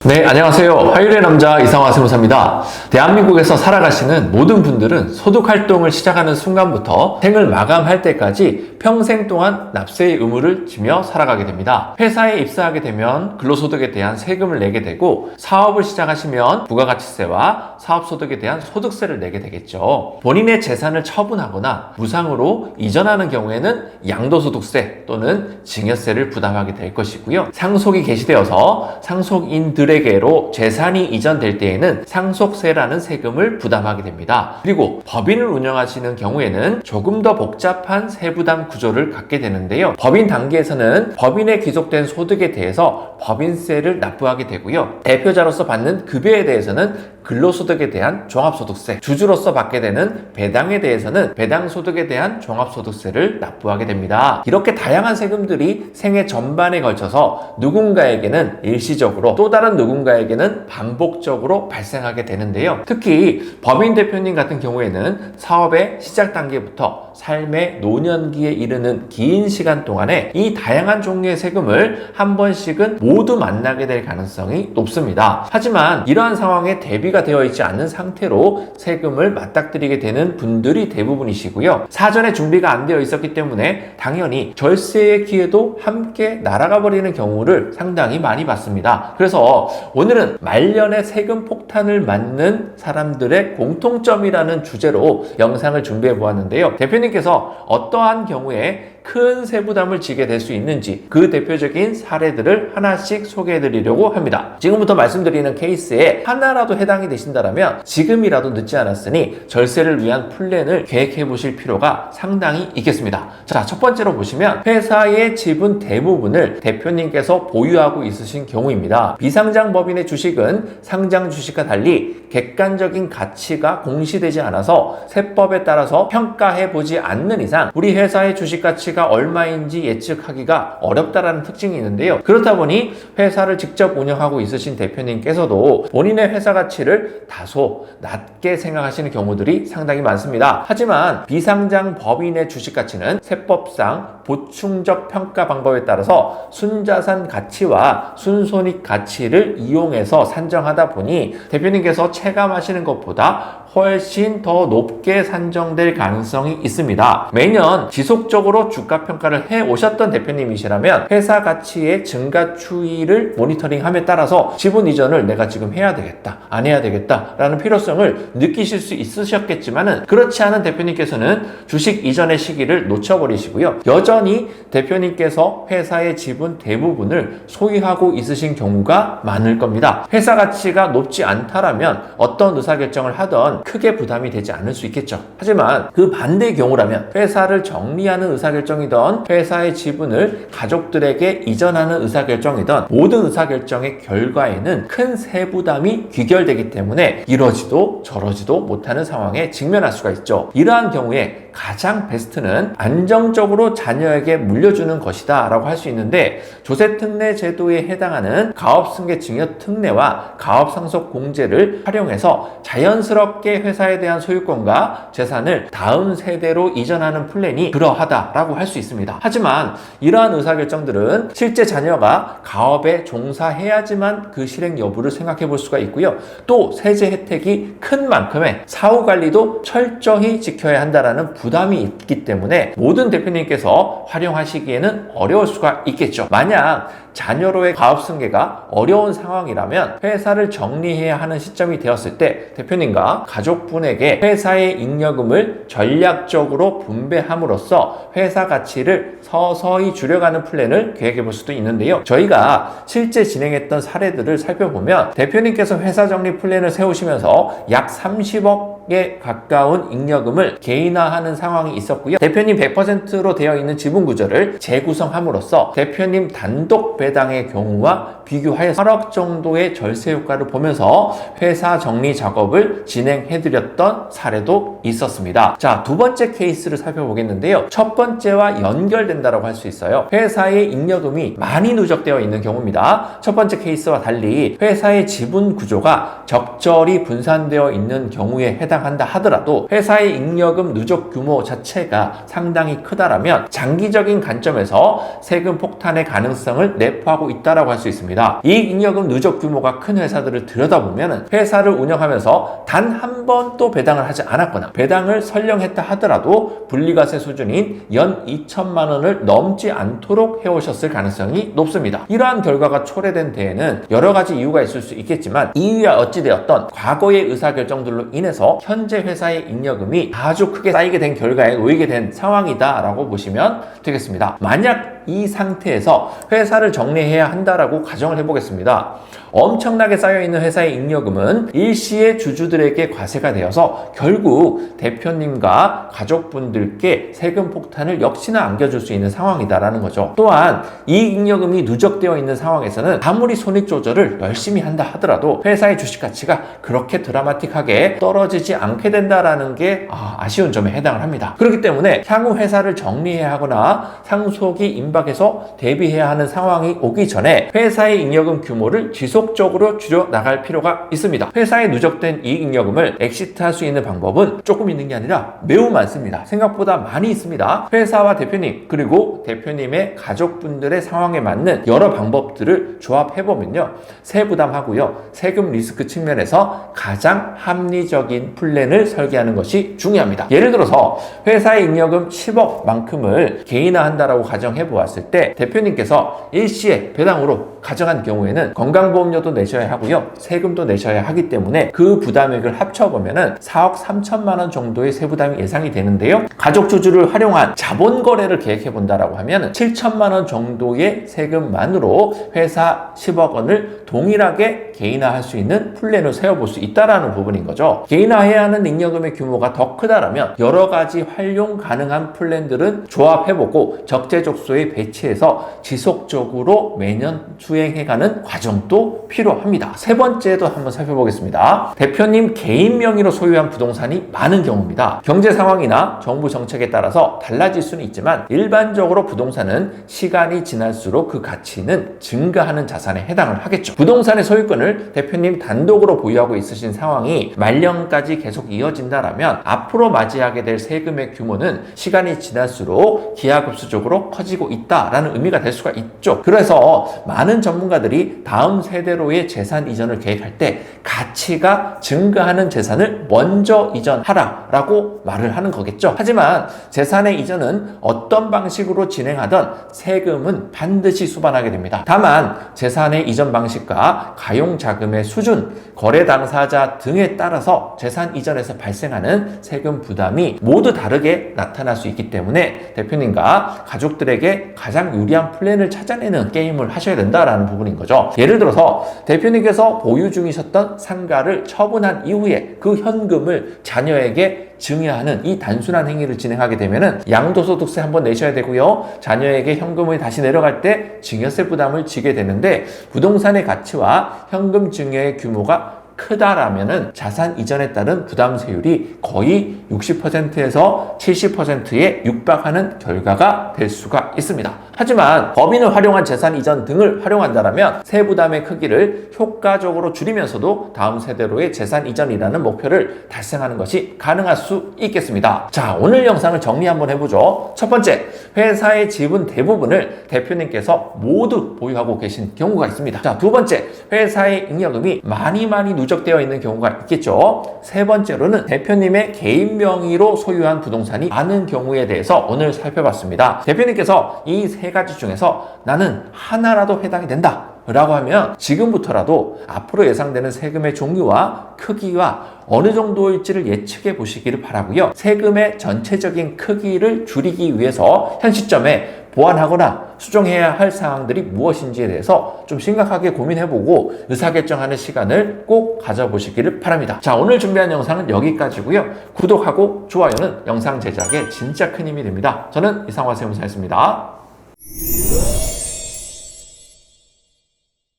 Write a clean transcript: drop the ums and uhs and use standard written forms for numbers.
네, 안녕하세요. 화요일의 남자 이상화 세무사입니다. 대한민국에서 살아가시는 모든 분들은 소득활동을 시작하는 순간부터 생을 마감할 때까지 평생 동안 납세의 의무를 지며 살아가게 됩니다. 회사에 입사하게 되면 근로소득에 대한 세금을 내게 되고, 사업을 시작하시면 부가가치세와 사업소득에 대한 소득세를 내게 되겠죠. 본인의 재산을 처분하거나 무상으로 이전하는 경우에는 양도소득세 또는 증여세를 부담하게 될 것이고요. 상속이 개시되어서 상속인들에게로 재산이 이전될 때에는 상속세라는 세금을 부담하게 됩니다. 그리고 법인을 운영하시는 경우에는 조금 더 복잡한 세부담 구조를 갖게 되는데요. 법인 단계에서는 법인에 귀속된 소득에 대해서 법인세를 납부하게 되고요. 대표자로서 받는 급여에 대해서는 근로소득에 대한 종합소득세, 주주로서 받게 되는 배당에 대해서는 배당소득에 대한 종합소득세를 납부하게 됩니다. 이렇게 다양한 세금들이 생애 전반에 걸쳐서 누군가에게는 일시적으로 또 다른 누군가에게는 반복적으로 발생하게 되는데요. 특히 법인 대표님 같은 경우에는 사업의 시작 단계부터 삶의 노년기에 이르는 긴 시간 동안에 이 다양한 종류의 세금을 한 번씩은 모두 만나게 될 가능성이 높습니다. 하지만 이러한 상황에 대비가 되어 있지 않는 상태로 세금을 맞닥뜨리게 되는 분들이 대부분이시고요. 사전에 준비가 안 되어 있었기 때문에 당연히 절세의 기회도 함께 날아가 버리는 경우를 상당히 많이 봤습니다. 그래서 오늘은 말년의 세금 폭탄을 맞는 사람들의 공통점이라는 주제로 영상을 준비해 보았는데요. 대표님께서 어떠한 경우에 큰 세부담을 지게 될 수 있는지 그 대표적인 사례들을 하나씩 소개해 드리려고 합니다. 지금부터 말씀드리는 케이스에 하나라도 해당이 되신다면 지금이라도 늦지 않았으니 절세를 위한 플랜을 계획해 보실 필요가 상당히 있겠습니다. 자, 첫 번째로 보시면 회사의 지분 대부분을 대표님께서 보유하고 있으신 경우입니다. 비상장 법인의 주식은 상장 주식과 달리 객관적인 가치가 공시되지 않아서 세법에 따라서 평가해 보지 않는 이상 우리 회사의 주식 가치가 얼마인지 예측하기가 어렵다라는 특징이 있는데요. 그렇다 보니 회사를 직접 운영하고 있으신 대표님께서도 본인의 회사 가치를 다소 낮게 생각하시는 경우들이 상당히 많습니다. 하지만 비상장 법인의 주식 가치는 세법상 보충적 평가 방법에 따라서 순자산 가치와 순손익 가치를 이용해서 산정하다 보니 대표님께서 체감하시는 것보다 훨씬 더 높게 산정될 가능성이 있습니다. 매년 지속적으로 주가 평가를 해 오셨던 대표님이시라면 회사 가치의 증가 추이를 모니터링함에 따라서 지분 이전을 내가 지금 해야 되겠다, 안 해야 되겠다 라는 필요성을 느끼실 수 있으셨겠지만은 그렇지 않은 대표님께서는 주식 이전의 시기를 놓쳐버리시고요. 여전히 대표님께서 회사의 지분 대부분을 소유하고 있으신 경우가 많을 겁니다. 회사 가치가 높지 않다라면 어떤 의사결정을 하던 크게 부담이 되지 않을 수 있겠죠. 하지만 그 반대의 경우라면 회사를 정리하는 의사결정이든 회사의 지분을 가족들에게 이전하는 의사결정이든 모든 의사결정의 결과에는 큰 세부담이 귀결되기 때문에 이러지도 저러지도 못하는 상황에 직면할 수가 있죠. 이러한 경우에 가장 베스트는 안정적으로 자녀에게 물려주는 것이다 라고 할 수 있는데, 조세특례 제도에 해당하는 가업승계증여특례와 가업상속공제를 활용해서 자연스럽게 회사에 대한 소유권과 재산을 다음 세대로 이전하는 플랜이 그러하다라고 할 수 있습니다. 하지만 이러한 의사결정들은 실제 자녀가 가업에 종사해야지만 그 실행 여부를 생각해 볼 수가 있고요. 또 세제 혜택이 큰 만큼의 사후관리도 철저히 지켜야 한다라는 부담이 있기 때문에 모든 대표님께서 활용하시기에는 어려울 수가 있겠죠. 만약 자녀로의 가업승계가 어려운 상황이라면 회사를 정리해야 하는 시점이 되었을 때 대표님과 가족분에게 회사의 잉여금을 전략적으로 분배함으로써 회사 가치를 서서히 줄여가는 플랜을 계획해 볼 수도 있는데요. 저희가 실제 진행했던 사례들을 살펴보면 대표님께서 회사 정리 플랜을 세우시면서 약 30억에 가까운 잉여금을 개인화하는 상황이 있었고요. 대표님 100%로 되어 있는 지분 구조를 재구성함으로써 대표님 단독 배당의 경우와 비교하여 8억 정도의 절세 효과를 보면서 회사 정리 작업을 진행해드렸던 사례도 있었습니다. 자, 두 번째 케이스를 살펴보겠는데요. 첫 번째와 연결된다고 할 수 있어요. 회사의 잉여금이 많이 누적되어 있는 경우입니다. 첫 번째 케이스와 달리 회사의 지분 구조가 적절히 분산되어 있는 경우에 해당 해당한다 하더라도 회사의 잉여금 누적 규모 자체가 상당히 크다라면 장기적인 관점에서 세금 폭탄의 가능성을 내포하고 있다라고 할 수 있습니다. 이익잉여금 누적 규모가 큰 회사들을 들여다보면 회사를 운영하면서 단 한 번도 배당을 하지 않았거나 배당을 설령했다 하더라도 분리과세 수준인 연 2천만 원을 넘지 않도록 해오셨을 가능성이 높습니다. 이러한 결과가 초래된 데에는 여러 가지 이유가 있을 수 있겠지만 이유야 어찌되었던 과거의 의사결정들로 인해서 현재 회사의 잉여금이 아주 크게 쌓이게 된 결과에 놓이게 된 상황이다라고 보시면 되겠습니다. 만약 이 상태에서 회사를 정리해야 한다라고 가정을 해보겠습니다. 엄청나게 쌓여있는 회사의 잉여금은 일시에 주주들에게 과세가 되어서 결국 대표님과 가족분들께 세금 폭탄을 역시나 안겨줄 수 있는 상황이다라는 거죠. 또한 이 잉여금이 누적되어 있는 상황에서는 아무리 손익 조절을 열심히 한다 하더라도 회사의 주식 가치가 그렇게 드라마틱하게 떨어지지 않게 된다라는 게 아쉬운 점에 해당을 합니다. 그렇기 때문에 향후 회사를 정리해야 하거나 상속이 임박해서 대비해야 하는 상황이 오기 전에 회사의 잉여금 규모를 지속적으로 줄여 나갈 필요가 있습니다. 회사에 누적된 이익잉여금을 엑시트할 수 있는 방법은 조금 있는 게 아니라 매우 많습니다. 생각보다 많이 있습니다. 회사와 대표님 그리고 대표님의 가족분들의 상황에 맞는 여러 방법들을 조합해보면요, 세부담하고요, 세금 리스크 측면에서 가장 합리적인 플랜을 설계하는 것이 중요합니다. 예를 들어서 회사의 잉여금 10억만큼을 개인화한다라고 가정해 보았을 때 대표님께서 일시에 배당으로 가져간 경우에는 건강보험료도 내셔야 하고요, 세금도 내셔야 하기 때문에 그 부담액을 합쳐보면은 4억 3천만 원 정도의 세부담이 예상이 되는데요, 가족 주주를 활용한 자본 거래를 계획해 본다라고 하면 7천만 원 정도의 세금만으로 회사 10억 원을 동일하게 개인화할 수 있는 플랜을 세워볼 수 있다라는 부분인 거죠. 개인화해야 하는 잉여금의 규모가 더 크다라면 여러 가지 활용 가능한 플랜들은 조합해보고 적재적소에 배치해서 지속적으로 매년 수행해가는 과정도 필요합니다. 세 번째도 한번 살펴보겠습니다. 대표님 개인 명의로 소유한 부동산이 많은 경우입니다. 경제 상황이나 정부 정책에 따라서 달라질 수는 있지만 일반적으로 부동산은 시간이 지날수록 그 가치는 증가하는 자산에 해당을 하겠죠. 부동산의 소유권을 대표님 단독으로 보유하고 있으신 상황이 말년까지 계속 이어진다라면 앞으로 맞이하게 될 세금의 규모는 시간이 지날수록 기하급수적으로 커지고 있다라는 의미가 될 수가 있죠. 그래서 많은 전문가들이 다음 세대로의 재산 이전을 계획할 때 가치가 증가하는 재산을 먼저 이전하라라고 말을 하는 거겠죠. 하지만 재산의 이전은 어떤 방식으로 진행하든 세금은 반드시 수반하게 됩니다. 다만 재산의 이전 방식과 가용자금의 수준, 거래 당사자 등에 따라서 재산 이전에서 발생하는 세금 부담이 모두 다르게 나타날 수 있기 때문에 대표님과 가족들에게 가장 유리한 플랜을 찾아내는 게임을 하셔야 된다라는 부분인 거죠. 예를 들어서 대표님께서 보유 중이셨던 상가를 처분한 이후에 그 현금을 자녀에게 증여하는 이 단순한 행위를 진행하게 되면은 양도소득세 한번 내셔야 되고요, 자녀에게 현금을 다시 내려갈 때 증여세 부담을 지게 되는데 부동산의 가치와 현금 증여의 규모가 크다라면은 자산 이전에 따른 부담세율이 거의 60%에서 70%에 육박하는 결과가 될 수가 있습니다. 하지만 법인을 활용한 재산 이전 등을 활용한다면 세부담의 크기를 효과적으로 줄이면서도 다음 세대로의 재산 이전이라는 목표를 달성하는 것이 가능할 수 있겠습니다. 자, 오늘 영상을 정리 한번 해보죠. 첫 번째, 회사의 지분 대부분을 대표님께서 모두 보유하고 계신 경우가 있습니다. 자, 두 번째, 회사의 잉여금이 많이 누적되어 있는 경우가 있겠죠. 세 번째로는 대표님의 개인 명의로 소유한 부동산이 많은 경우에 대해서 오늘 살펴봤습니다. 대표님께서 이 세 가지 중에서 나는 하나라도 해당이 된다 라고 하면 지금부터라도 앞으로 예상되는 세금의 종류와 크기와 어느 정도일지를 예측해 보시기를 바라고요. 세금의 전체적인 크기를 줄이기 위해서 현 시점에 보완하거나 수정해야 할 사항들이 무엇인지에 대해서 좀 심각하게 고민해보고 의사결정하는 시간을 꼭 가져보시기를 바랍니다. 자, 오늘 준비한 영상은 여기까지고요. 구독하고 좋아요는 영상 제작에 진짜 큰 힘이 됩니다. 저는 이상화 세무사였습니다.